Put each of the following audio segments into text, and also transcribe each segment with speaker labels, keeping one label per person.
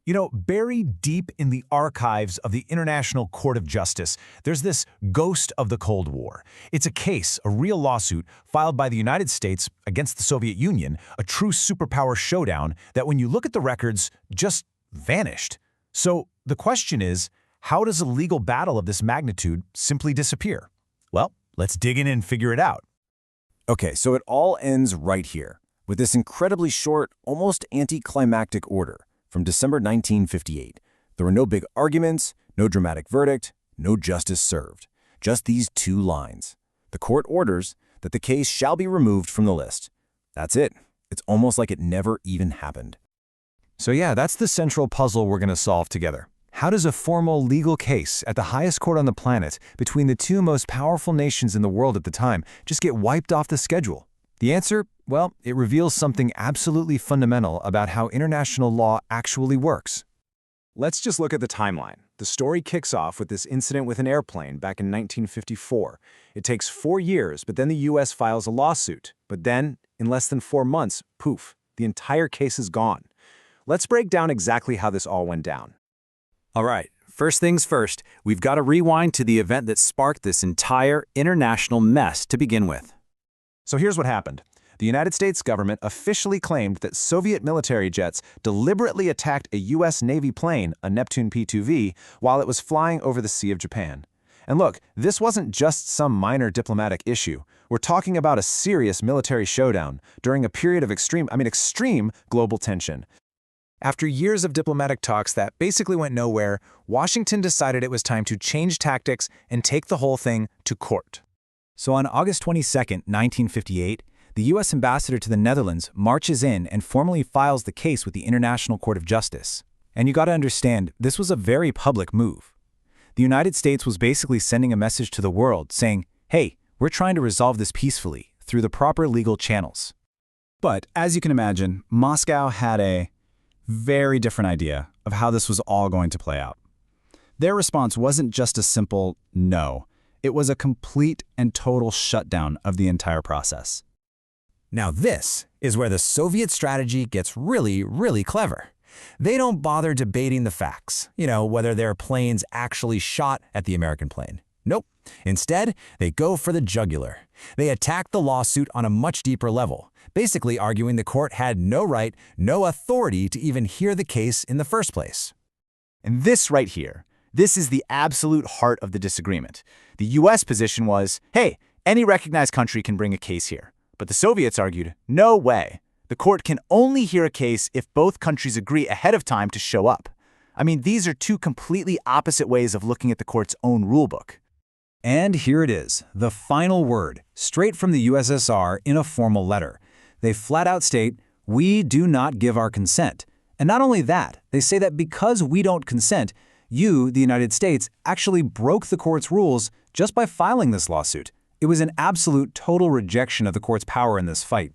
Speaker 1: You know, buried deep in the archives of the International Court of Justice, there's this ghost of the Cold War. It's a case, a real lawsuit, filed by the United States against the Soviet Union, a true superpower showdown that when you look at the records, just vanished. So the question is, how does a legal battle of this magnitude simply disappear? Well, let's dig in and figure it out.
Speaker 2: Okay, so it all ends right here, with this incredibly short, almost anticlimactic order from December 1958. There were no big arguments, no dramatic verdict, no justice served. Just these two lines. The court orders that the case shall be removed from the list. That's it. It's almost like it never even happened.
Speaker 1: So yeah, that's the central puzzle we're going to solve together. How does a formal legal case at the highest court on the planet between the two most powerful nations in the world at the time just get wiped off the schedule? The answer? Well, it reveals something absolutely fundamental about how international law actually works.
Speaker 3: Let's just look at the timeline. The story kicks off with this incident with an airplane back in 1954. It takes 4 years, but then the US files a lawsuit. But then, in less than 4 months, poof, the entire case is gone. Let's break down exactly how this all went down.
Speaker 4: All right, first things first, we've got to rewind to the event that sparked this entire international mess to begin with.
Speaker 3: So here's what happened. The United States government officially claimed that Soviet military jets deliberately attacked a U.S. Navy plane, a Neptune P-2V, while it was flying over the Sea of Japan. And look, this wasn't just some minor diplomatic issue. We're talking about a serious military showdown during a period of extreme global tension. After years of diplomatic talks that basically went nowhere, Washington decided it was time to change tactics and take the whole thing to court.
Speaker 2: So on August 22, 1958, the U.S. ambassador to the Netherlands marches in and formally files the case with the International Court of Justice. And you got to understand, this was a very public move. The United States was basically sending a message to the world saying, hey, we're trying to resolve this peacefully through the proper legal channels. But as you can imagine, Moscow had a very different idea of how this was all going to play out. Their response wasn't just a simple no. It was a complete and total shutdown of the entire process.
Speaker 5: Now this is where the Soviet strategy gets really, really clever. They don't bother debating the facts, whether their planes actually shot at the American plane. Nope. Instead, they go for the jugular. They attack the lawsuit on a much deeper level, basically arguing the court had no right, no authority to even hear the case in the first place.
Speaker 6: And this right here, this is the absolute heart of the disagreement. The U.S. position was, hey, any recognized country can bring a case here. But the Soviets argued, no way. The court can only hear a case if both countries agree ahead of time to show up. I mean, these are two completely opposite ways of looking at the court's own rulebook.
Speaker 2: And here it is, the final word, straight from the USSR in a formal letter. They flat out state, we do not give our consent. And not only that, they say that because we don't consent, you, the United States, actually broke the court's rules just by filing this lawsuit. It was an absolute total rejection of the court's power in this fight.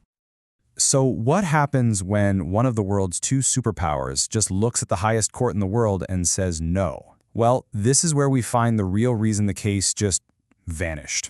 Speaker 7: So what happens when one of the world's two superpowers just looks at the highest court in the world and says no? Well, this is where we find the real reason the case just vanished.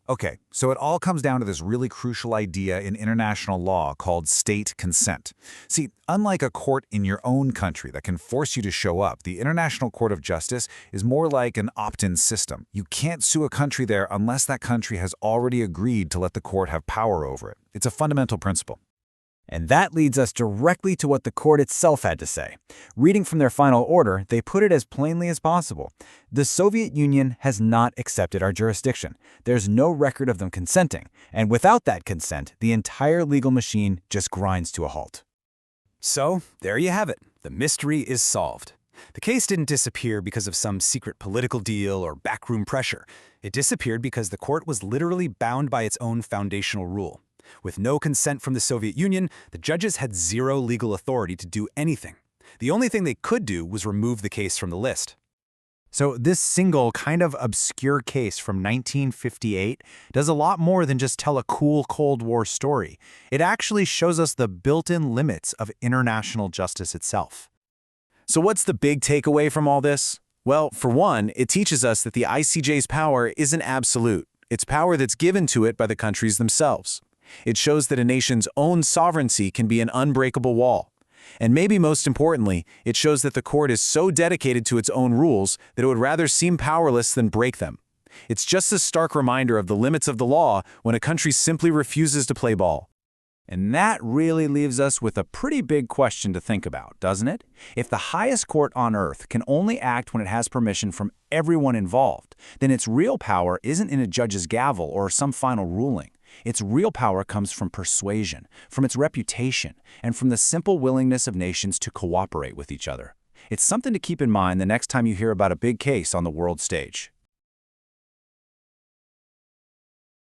Speaker 1: Okay, so it all comes down to this really crucial idea in international law called state consent. See, unlike a court in your own country that can force you to show up, the International Court of Justice is more like an opt-in system. You can't sue a country there unless that country has already agreed to let the court have power over it. It's a fundamental principle.
Speaker 6: And that leads us directly to what the court itself had to say. Reading from their final order, they put it as plainly as possible. The Soviet Union has not accepted our jurisdiction. There's no record of them consenting. And without that consent, the entire legal machine just grinds to a halt.
Speaker 4: So, there you have it. The mystery is solved. The case didn't disappear because of some secret political deal or backroom pressure. It disappeared because the court was literally bound by its own foundational rule. With no consent from the Soviet Union, the judges had zero legal authority to do anything. The only thing they could do was remove the case from the list.
Speaker 1: So this single, kind of obscure case from 1958 does a lot more than just tell a cool Cold War story. It actually shows us the built-in limits of international justice itself.
Speaker 3: So what's the big takeaway from all this? Well, for one, it teaches us that the ICJ's power isn't absolute. It's power that's given to it by the countries themselves. It shows that a nation's own sovereignty can be an unbreakable wall.
Speaker 2: And maybe most importantly, it shows that the court is so dedicated to its own rules that it would rather seem powerless than break them. It's just a stark reminder of the limits of the law when a country simply refuses to play ball. And that really leaves us with a pretty big question to think about, doesn't it? If the highest court on earth can only act when it has permission from everyone involved, then its real power isn't in a judge's gavel or some final ruling. Its real power comes from persuasion, from its reputation, and from the simple willingness of nations to cooperate with each other. It's something to keep in mind the next time you hear about a big case on the world stage.